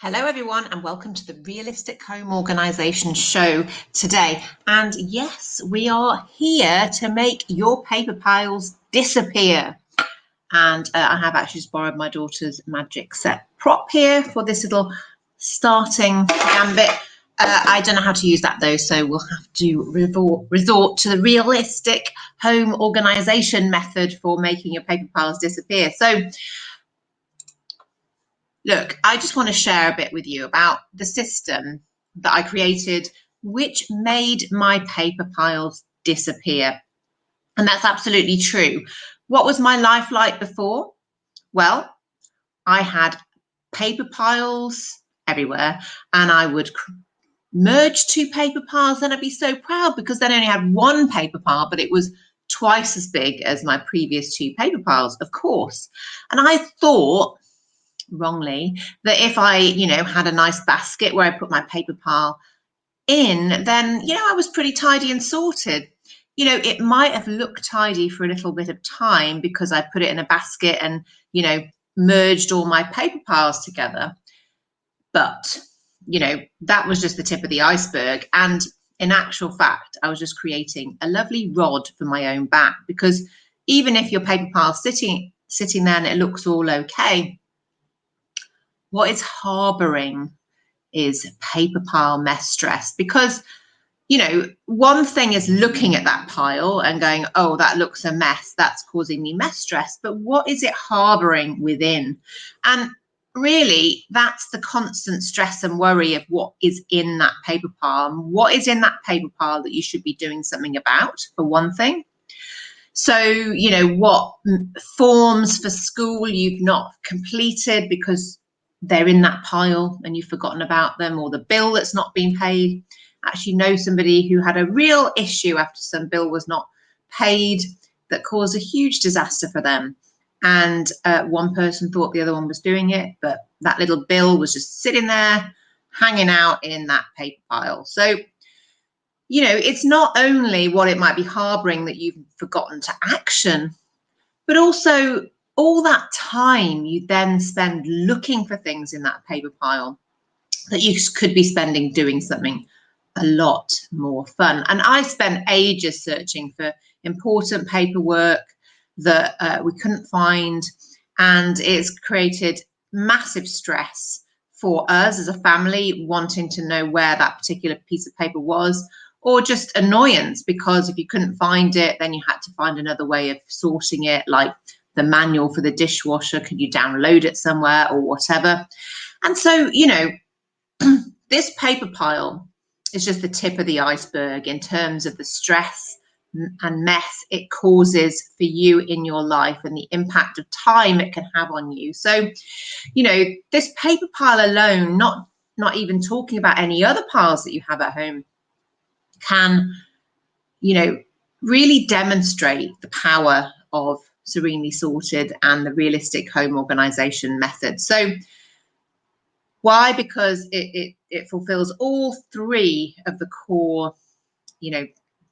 Hello everyone and welcome to the Realistic Home Organisation show today. And yes, we are here to make your paper piles disappear. And I have actually just borrowed my daughter's magic set prop here for this little starting gambit. I don't know how to use that though, so we'll have to resort to the realistic home organisation method for making your paper piles disappear. So look, I just want to share a bit with you about the system that I created, which made my paper piles disappear. And that's absolutely true. What was my life like before? Well, I had paper piles everywhere, and I would merge two paper piles. Then I'd be so proud because then I only had one paper pile, but it was twice as big as my previous two paper piles, of course. And I thought, wrongly, that if I, had a nice basket where I put my paper pile in, then, I was pretty tidy and sorted. It might have looked tidy for a little bit of time because I put it in a basket and, merged all my paper piles together. But, that was just the tip of the iceberg. And in actual fact, I was just creating a lovely rod for my own back, because even if your paper pile's sitting there and it looks all okay, what it's harboring is paper pile mess stress. Because, one thing is looking at that pile and going, oh, that looks a mess, that's causing me mess stress. But what is it harboring within? And really, that's the constant stress and worry of what is in that paper pile. What is in that paper pile that you should be doing something about, for one thing. So, what forms for school you've not completed because they're in that pile and you've forgotten about them, or the bill that's not been paid. Actually know somebody who had a real issue after some bill was not paid that caused a huge disaster for them. And one person thought the other one was doing it, but that little bill was just sitting there hanging out in that paper pile. So, it's not only what it might be harboring that you've forgotten to action, but also all that time you then spend looking for things in that paper pile that you could be spending doing something a lot more fun. And I spent ages searching for important paperwork that we couldn't find, and it's created massive stress for us as a family, wanting to know where that particular piece of paper was, or just annoyance because if you couldn't find it, then you had to find another way of sorting it, like the manual for the dishwasher, could you download it somewhere or whatever. And so, this paper pile is just the tip of the iceberg in terms of the stress and mess it causes for you in your life and the impact of time it can have on you. So, this paper pile alone, not even talking about any other piles that you have at home, can, really demonstrate the power of Serenely Sorted and the realistic home organisation method. So why? Because it fulfills all three of the core,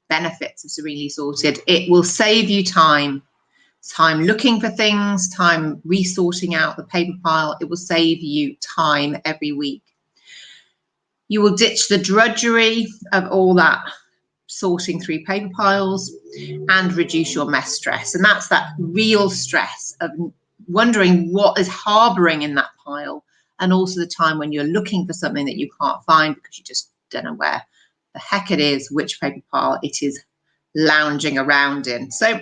benefits of Serenely Sorted. It will save you time looking for things, time resorting out the paper pile. It will save you time every week. You will ditch the drudgery of all that sorting through paper piles and reduce your mess stress. And that's that real stress of wondering what is harboring in that pile, and also the time when you're looking for something that you can't find because you just don't know where the heck it is, which paper pile it is lounging around in. So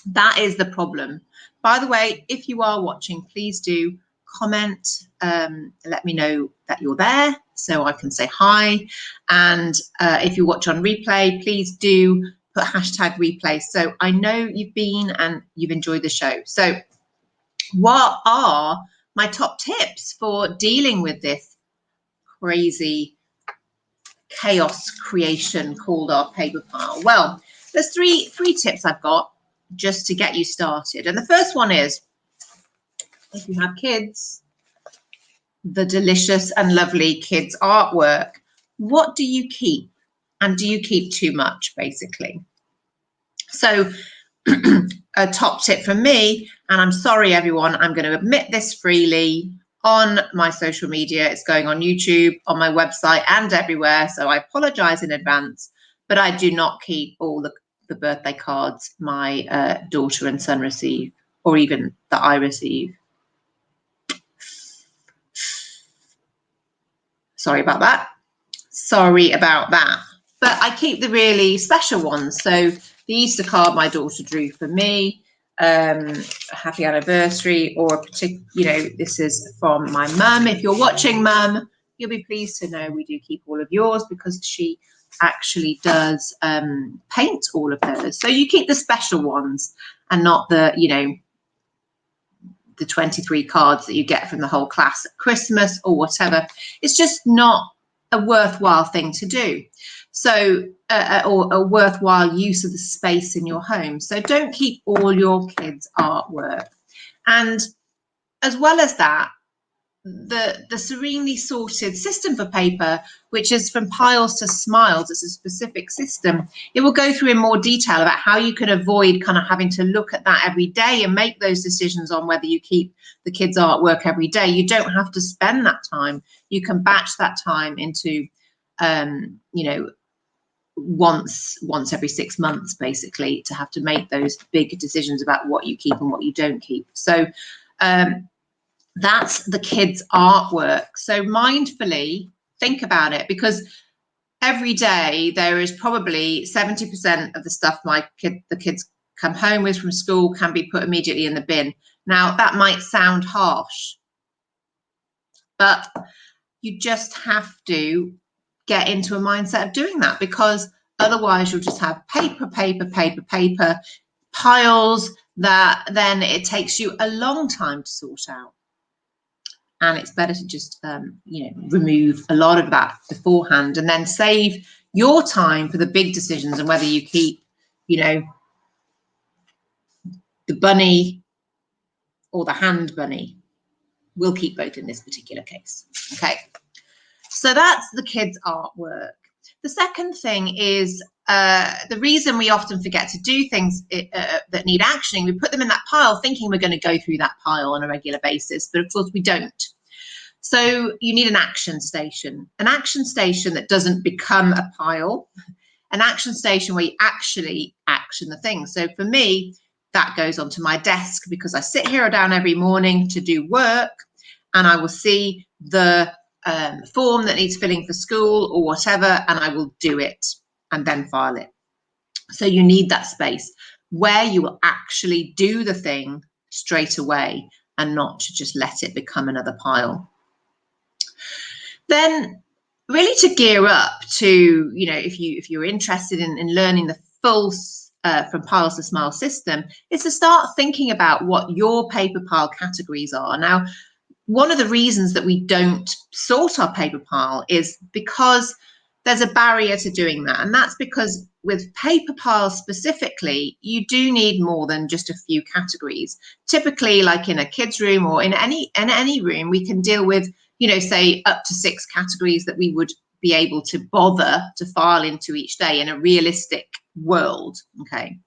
that is the problem. By the way, if you are watching, please do comment, let me know that you're there so I can say hi. And if you watch on replay, please do put hashtag replay so I know you've been and you've enjoyed the show. So what are my top tips for dealing with this crazy chaos creation called our paper pile? Well, there's three tips I've got just to get you started. And the first one is, if you have kids, the delicious and lovely kids artwork. What do you keep? And do you keep too much, basically? So a top tip from me, and I'm sorry, everyone, I'm going to admit this freely. on my social media. It's going on YouTube, on my website, and everywhere. So I apologize in advance, but I do not keep all the birthday cards my daughter and son receive, or even that I receive. Sorry about that. Sorry about that. But I keep the really special ones. So the Easter card my daughter drew for me, happy anniversary, or a particular, you know, this is from my mum. If you're watching, mum, you'll be pleased to know we do keep all of yours because she actually does paint all of hers. So you keep the special ones and not the, you know, the 23 cards that you get from the whole class at Christmas or whatever. It's just not a worthwhile thing to do. So, or a worthwhile use of the space in your home. So don't keep all your kids' artwork. And as well as that, the serenely sorted system for paper, which is from piles to smiles, it's a specific system. It will go through in more detail about how you can avoid kind of having to look at that every day and make those decisions on whether you keep the kids' artwork every day. You don't have to spend that time. You can batch that time into, you know, once every 6 months, basically, to have to make those big decisions about what you keep and what you don't keep. So that's the kids' artwork. So mindfully think about it, because every day there is probably 70% of the stuff the kids come home with from school can be put immediately in the bin. Now, that might sound harsh, but you just have to get into a mindset of doing that, because otherwise you'll just have paper, piles that then it takes you a long time to sort out. And it's better to just, you know, remove a lot of that beforehand and then save your time for the big decisions and whether you keep, you know, the bunny or the hand bunny. We'll keep both in this particular case. Okay. So that's the kids' artwork. The second thing is the reason we often forget to do things that need actioning. We put them in that pile thinking we're going to go through that pile on a regular basis, but of course we don't. So you need an action station that doesn't become a pile, an action station where you actually action the thing. So for me, that goes onto my desk, because I sit here down every morning to do work, and I will see the form that needs filling for school or whatever, and I will do it and then file it. So you need that space where you will actually do the thing straight away and not to just let it become another pile. Then really to gear up to, you know, if you're interested in learning the full from piles to smile system, is to start thinking about what your paper pile categories are. Now, one of the reasons that we don't sort our paper pile is because there's a barrier to doing that. And that's because with paper piles specifically, you do need more than just a few categories. Typically, like in a kid's room or in any room, we can deal with, you know, say up to 6 categories that we would be able to bother to file into each day in a realistic world. Okay.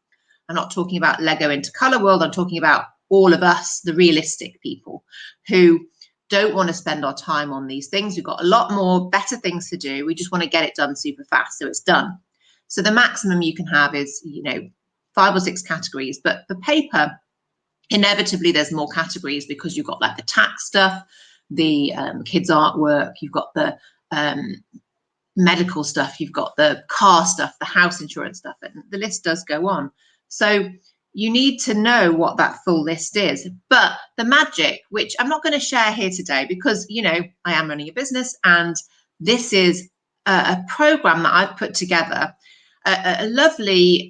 I'm not talking about Lego into color world. I'm talking about all of us, the realistic people who don't want to spend our time on these things. We've got a lot more better things to do. We just want to get it done super fast, so it's done. So the maximum you can have is, you know, 5 or 6 categories. But for paper, inevitably there's more categories, because you've got like the tax stuff, the kids' artwork, you've got the medical stuff, you've got the car stuff, the house insurance stuff, and the list does go on. So you need to know what that full list is. But the magic, which I'm not going to share here today, because, you know, I am running a business, and this is a program that I've put together, a lovely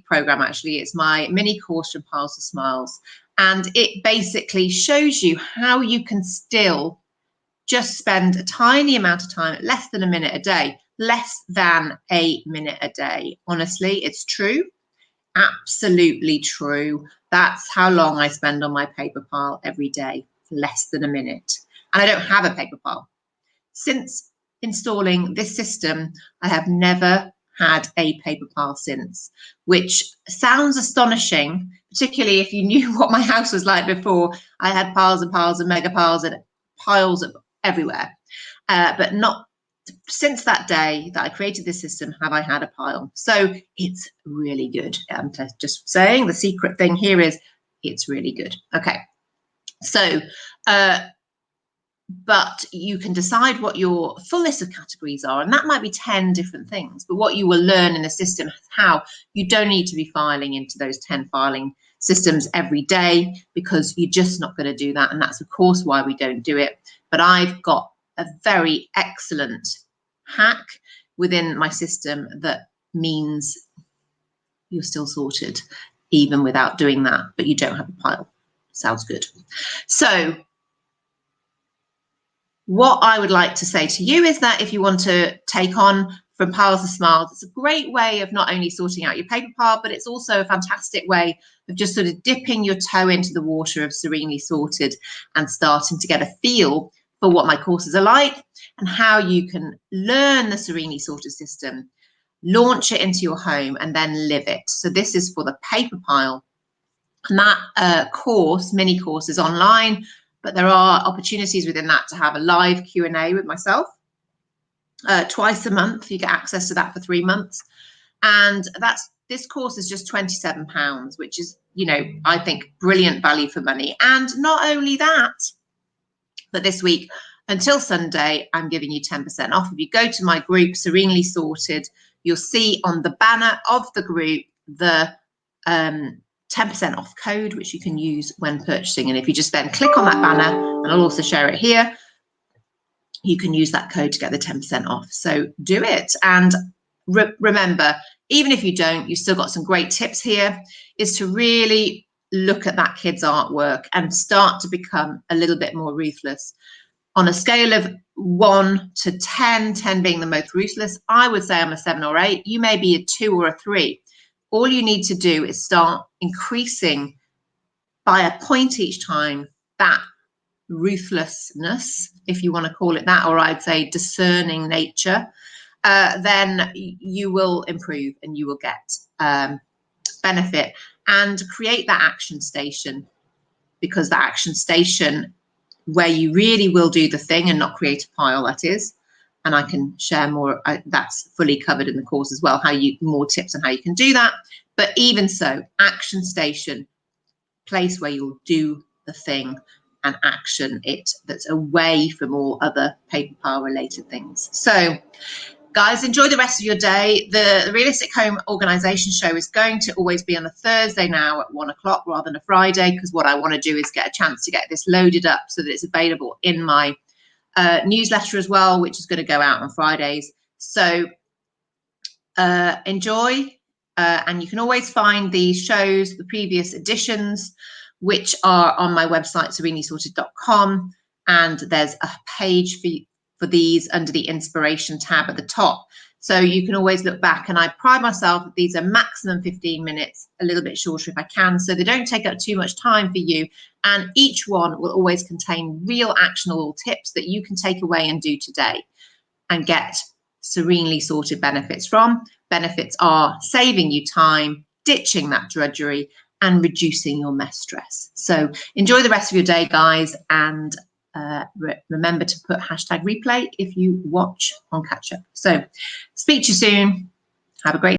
program, actually. It's my mini course from Piles to Smiles, and it basically shows you how you can still just spend a tiny amount of time, less than a minute a day, less than a minute a day. Honestly, it's true. Absolutely true. That's how long I spend on my paper pile every day, less than a minute. And I don't have a paper pile. Since installing this system, I have never had a paper pile since, which sounds astonishing, particularly if you knew what my house was like before. I had piles and piles and mega piles and piles of everywhere. But not since that day that I created this system have I had a pile. So it's really good. I'm just saying the secret thing here is it's really good. Okay. So, but you can decide what your full list of categories are, and that might be 10 different things. But what you will learn in the system is how you don't need to be filing into those 10 filing systems every day, because you're just not going to do that. And that's, of course, why we don't do it. But I've got a very excellent hack within my system that means you're still sorted even without doing that, but you don't have a pile. Sounds good. So what I would like to say to you is that if you want to take on From Piles to Smiles, it's a great way of not only sorting out your paper pile, but it's also a fantastic way of just sort of dipping your toe into the water of Serenely Sorted and starting to get a feel for what my courses are like and how you can learn the Serenely Sorted system, launch it into your home, and then live it. So this is for the paper pile. And that course, mini course, is online, but there are opportunities within that to have a live Q&A with myself twice a month. You get access to that for 3 months. And this course is just £27, which is, you know, I think brilliant value for money. And not only that, but this week until Sunday, I'm giving you 10% off. If you go to my group, Serenely Sorted, you'll see on the banner of the group the 10% off code, which you can use when purchasing. And if you just then click on that banner, and I'll also share it here, you can use that code to get the 10% off. So do it. And remember, even if you don't, you've still got some great tips here, is to really look at that kid's artwork and start to become a little bit more ruthless. On a scale of 1 to 10, 10 being the most ruthless, I would say I'm a 7 or 8. You may be a 2 or a 3. All you need to do is start increasing by a point each time that ruthlessness, if you want to call it that, or I'd say discerning nature, then you will improve and you will get benefit and create that action station, because that action station where you really will do the thing and not create a pile, that is. And I can share more, that's fully covered in the course as well, more tips on how you can do that. But even so, action station, place where you'll do the thing and action it, that's away from all other paper pile related things. So guys, enjoy the rest of your day. The Realistic Home Organisation show is going to always be on a Thursday now at 1 o'clock rather than a Friday, because what I want to do is get a chance to get this loaded up so that it's available in my newsletter as well, which is going to go out on Fridays. So enjoy, and you can always find the shows, the previous editions, which are on my website, serenelysorted.com, and there's a page for these under the inspiration tab at the top. So you can always look back, and I pride myself that these are maximum 15 minutes, a little bit shorter if I can, so they don't take up too much time for you. And each one will always contain real actionable tips that you can take away and do today and get serenely sorted benefits from. Benefits are saving you time, ditching that drudgery, and reducing your mess stress. So enjoy the rest of your day, guys, and remember to put #replay if you watch on catch up. So speak to you soon. Have a great